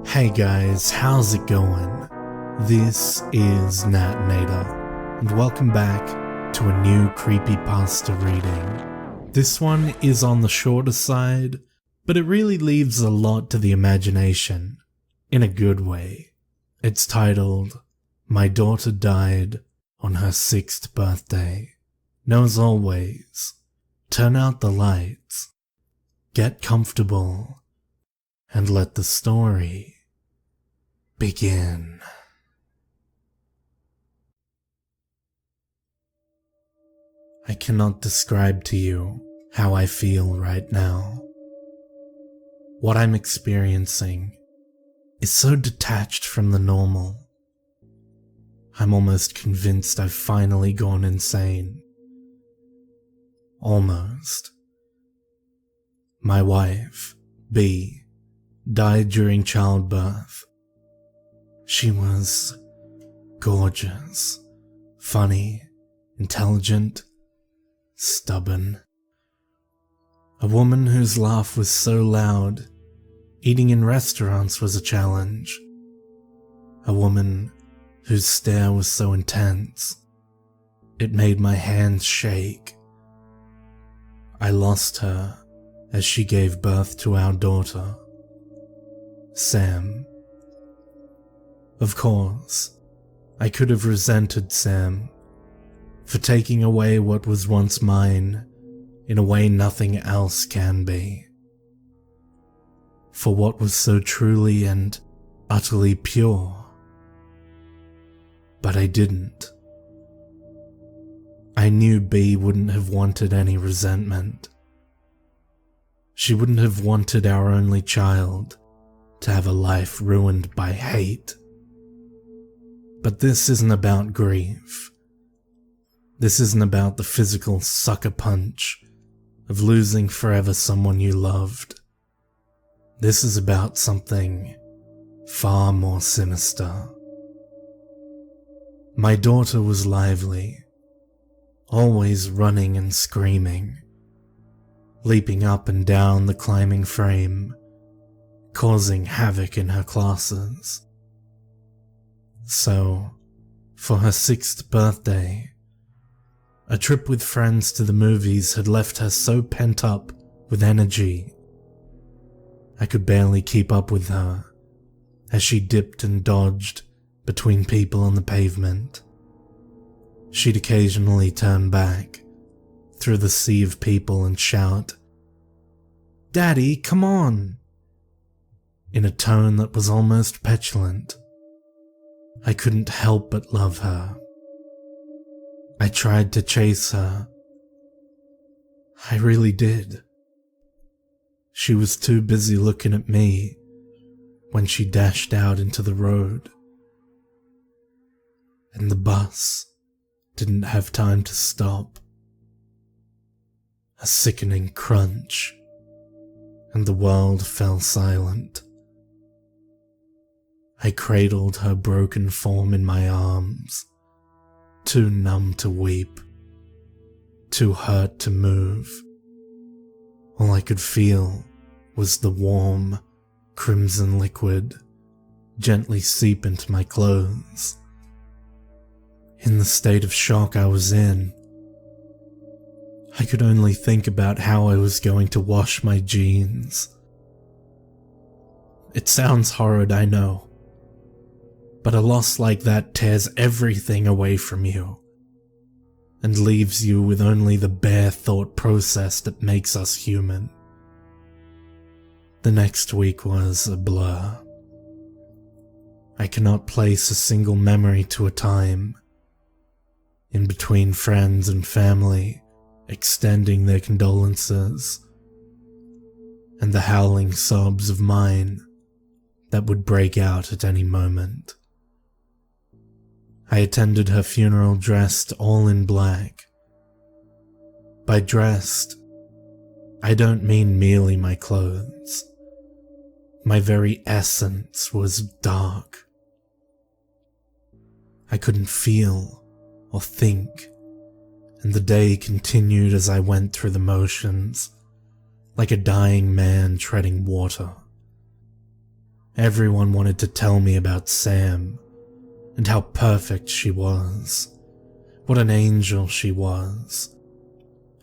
Hey guys, how's it going? This is Natnator, and welcome back to a new Creepypasta reading. This one is on the shorter side, but it really leaves a lot to the imagination, in a good way. It's titled, My Daughter Died on Her 6th Birthday. Now as always, turn out the lights, get comfortable, and let the story begin. I cannot describe to you how I feel right now. What I'm experiencing is so detached from the normal. I'm almost convinced I've finally gone insane. Almost. My wife, B, died during childbirth. She was gorgeous, funny, intelligent, stubborn. A woman whose laugh was so loud, eating in restaurants was a challenge. A woman whose stare was so intense, it made my hands shake. I lost her as she gave birth to our daughter, Sam. Of course, I could have resented Sam for taking away what was once mine in a way nothing else can be. For what was so truly and utterly pure. But I didn't. I knew B wouldn't have wanted any resentment. She wouldn't have wanted our only child to have a life ruined by hate. But this isn't about grief. This isn't about the physical sucker punch of losing forever someone you loved. This is about something far more sinister. My daughter was lively, always running and screaming, leaping up and down the climbing frame, causing havoc in her classes. So, for her 6th birthday, a trip with friends to the movies had left her so pent up with energy. I could barely keep up with her as she dipped and dodged between people on the pavement. She'd occasionally turn back through the sea of people and shout, "Daddy, come on!" in a tone that was almost petulant. I couldn't help but love her. I tried to chase her. I really did. She was too busy looking at me when she dashed out into the road. And the bus didn't have time to stop. A sickening crunch, and the world fell silent. I cradled her broken form in my arms, too numb to weep, too hurt to move. All I could feel was the warm, crimson liquid gently seep into my clothes. In the state of shock I was in, I could only think about how I was going to wash my jeans. It sounds horrid, I know. But a loss like that tears everything away from you, and leaves you with only the bare thought process that makes us human. The next week was a blur. I cannot place a single memory to a time. In between friends and family extending their condolences, and the howling sobs of mine that would break out at any moment. I attended her funeral dressed all in black. By dressed, I don't mean merely my clothes. My very essence was dark. I couldn't feel or think, and the day continued as I went through the motions, like a dying man treading water. Everyone wanted to tell me about Sam and how perfect she was. What an angel she was.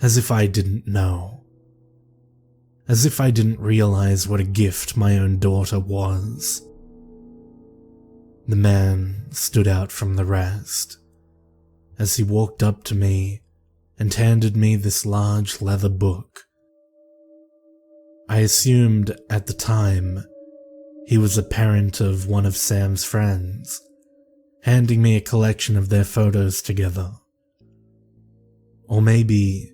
As if I didn't know. As if I didn't realize what a gift my own daughter was. The man stood out from the rest as he walked up to me and handed me this large leather book. I assumed at the time he was a parent of one of Sam's friends, handing me a collection of their photos together. Or maybe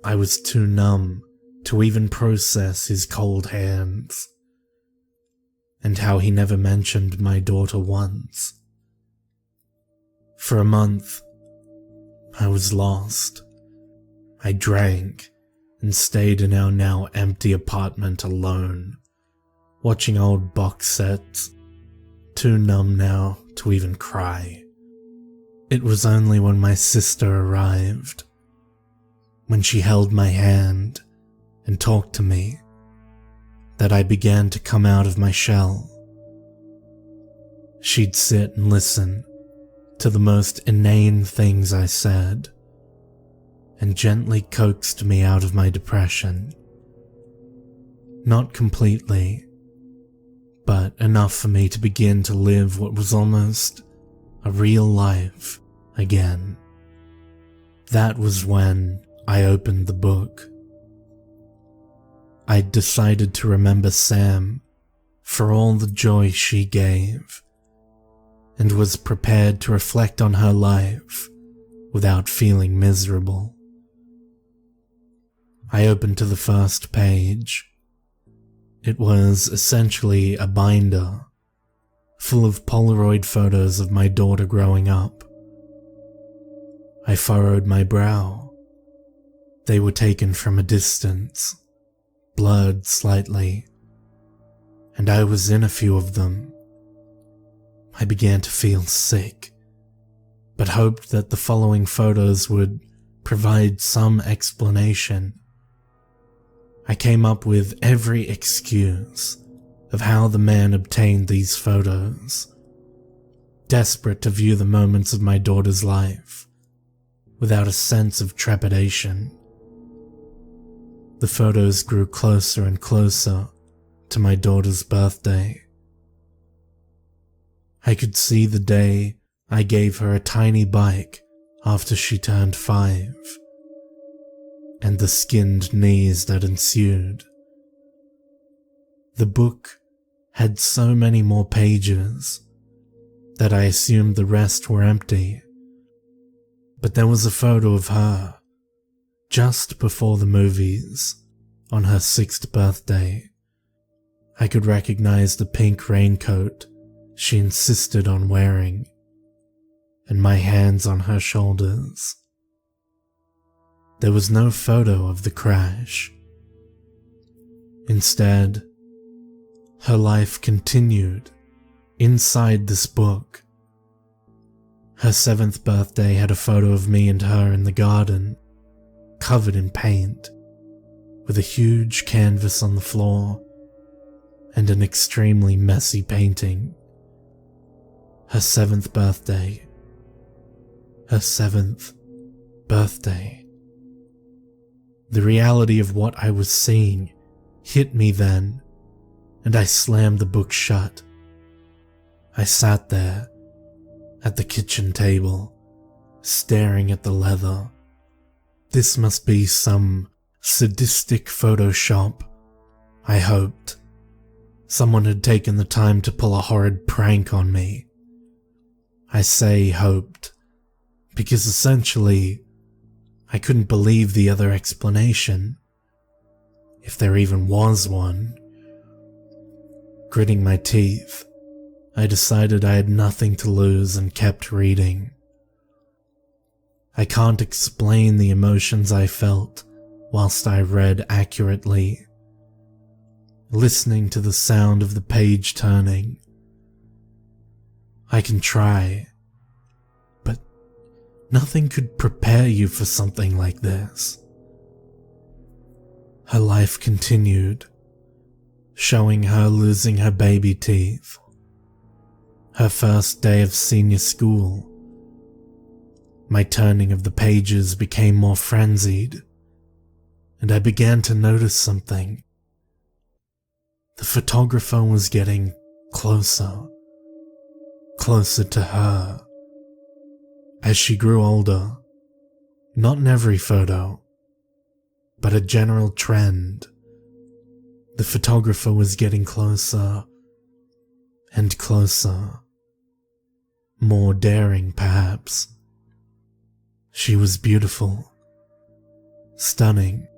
I was too numb to even process his cold hands, and how he never mentioned my daughter once. For a month, I was lost. I drank and stayed in our now empty apartment alone, watching old box sets, too numb now to even cry. It was only when my sister arrived, when she held my hand and talked to me, that I began to come out of my shell. She'd sit and listen to the most inane things I said, and gently coaxed me out of my depression. Not completely, but enough for me to begin to live what was almost a real life again. That was when I opened the book. I'd decided to remember Sam for all the joy she gave, and was prepared to reflect on her life without feeling miserable. I opened to the first page. It was essentially a binder, full of Polaroid photos of my daughter growing up. I furrowed my brow. They were taken from a distance, blurred slightly, and I was in a few of them. I began to feel sick, but hoped that the following photos would provide some explanation. I came up with every excuse of how the man obtained these photos, desperate to view the moments of my daughter's life without a sense of trepidation. The photos grew closer and closer to my daughter's birthday. I could see the day I gave her a tiny bike after she turned 5, and the skinned knees that ensued. The book had so many more pages that I assumed the rest were empty, but there was a photo of her just before the movies on her 6th birthday. I could recognize the pink raincoat she insisted on wearing, and my hands on her shoulders. There was no photo of the crash. Instead, her life continued inside this book. Her 7th birthday had a photo of me and her in the garden, covered in paint, with a huge canvas on the floor and an extremely messy painting. Her 7th birthday. Her 7th birthday. The reality of what I was seeing hit me then, and I slammed the book shut. I sat there at the kitchen table, staring at the leather. This must be some sadistic Photoshop, I hoped. Someone had taken the time to pull a horrid prank on me. I say hoped, because essentially, I couldn't believe the other explanation, if there even was one. Gritting my teeth, I decided I had nothing to lose and kept reading. I can't explain the emotions I felt whilst I read accurately, listening to the sound of the page turning. I can try, but nothing could prepare you for something like this. Her life continued. showing her losing her baby teeth. Her first day of senior school. My turning of the pages became more frenzied, and I began to notice something. The photographer was getting closer to her. As she grew older, not in every photo, but a general trend, the photographer was getting closer and closer, more daring perhaps. She was beautiful, stunning.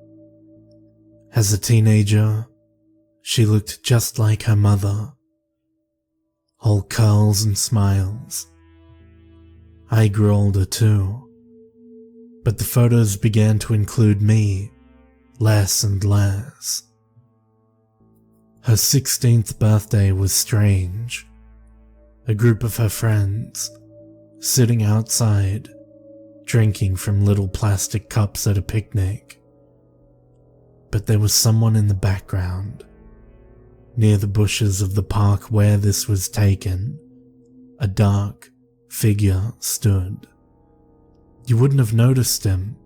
As a teenager, she looked just like her mother, all curls and smiles. I grew older too, but the photos began to include me less and less. Her 16th birthday was strange. A group of her friends, sitting outside, drinking from little plastic cups at a picnic. But there was someone in the background, near the bushes of the park where this was taken. A dark figure stood. You wouldn't have noticed him,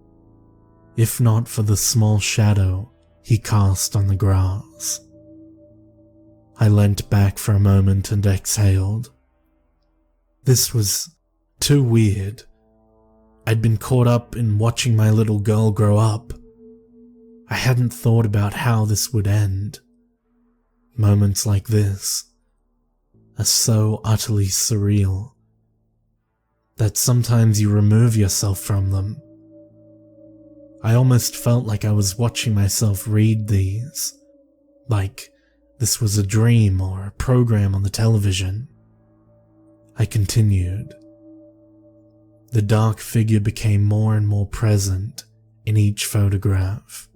if not for the small shadow he cast on the grass. I leant back for a moment and exhaled. This was too weird. I'd been caught up in watching my little girl grow up. I hadn't thought about how this would end. Moments like this are so utterly surreal that sometimes you remove yourself from them. I almost felt like I was watching myself read these, like this was a dream or a program on the television. I continued. The dark figure became more and more present in each photograph.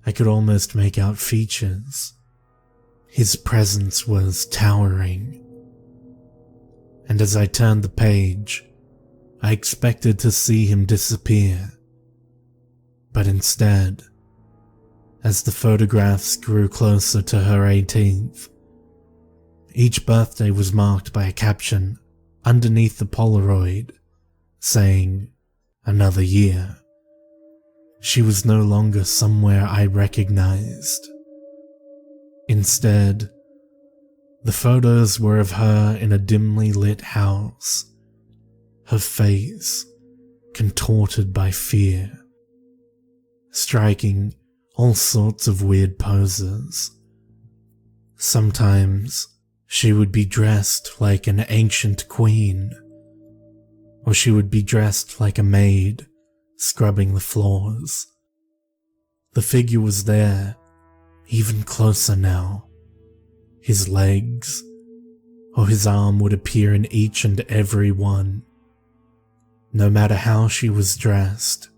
I could almost make out features. His presence was towering. And as I turned the page, I expected to see him disappear. But instead, as the photographs grew closer to her 18th, each birthday was marked by a caption underneath the Polaroid saying, "Another year." She was no longer somewhere I recognized. Instead, the photos were of her in a dimly lit house, her face contorted by fear, striking all sorts of weird poses. Sometimes she would be dressed like an ancient queen, or she would be dressed like a maid scrubbing the floors. The figure was there, even closer now. His legs or his arm would appear in each and every one. No matter how she was dressed,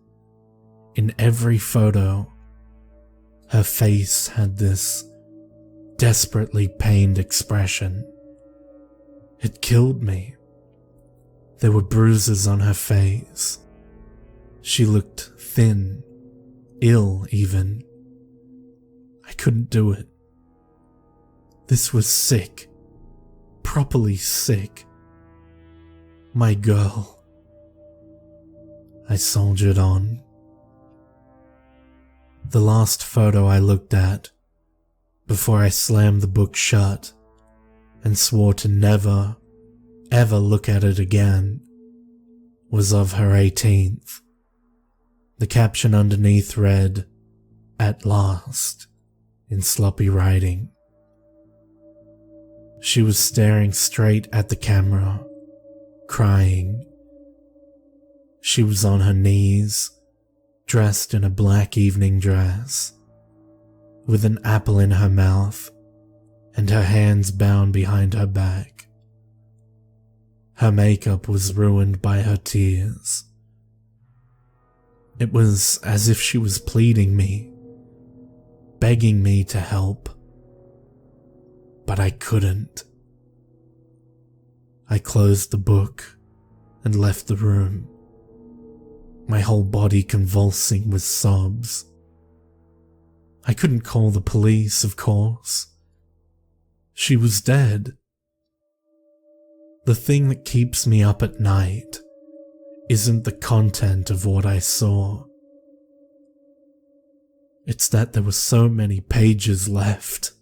in every photo, her face had this desperately pained expression. It killed me. There were bruises on her face. She looked thin, ill even. I couldn't do it. This was sick, properly sick. My girl. I soldiered on. The last photo I looked at, before I slammed the book shut and swore to never, ever look at it again, was of her 18th. The caption underneath read, "At last," in sloppy writing. She was staring straight at the camera, crying. She was on her knees, dressed in a black evening dress, with an apple in her mouth and her hands bound behind her back. Her makeup was ruined by her tears. It was as if she was pleading me, begging me to help. But I couldn't. I closed the book and left the room, my whole body convulsing with sobs. I couldn't call the police, of course. She was dead. The thing that keeps me up at night isn't the content of what I saw. It's that there were so many pages left.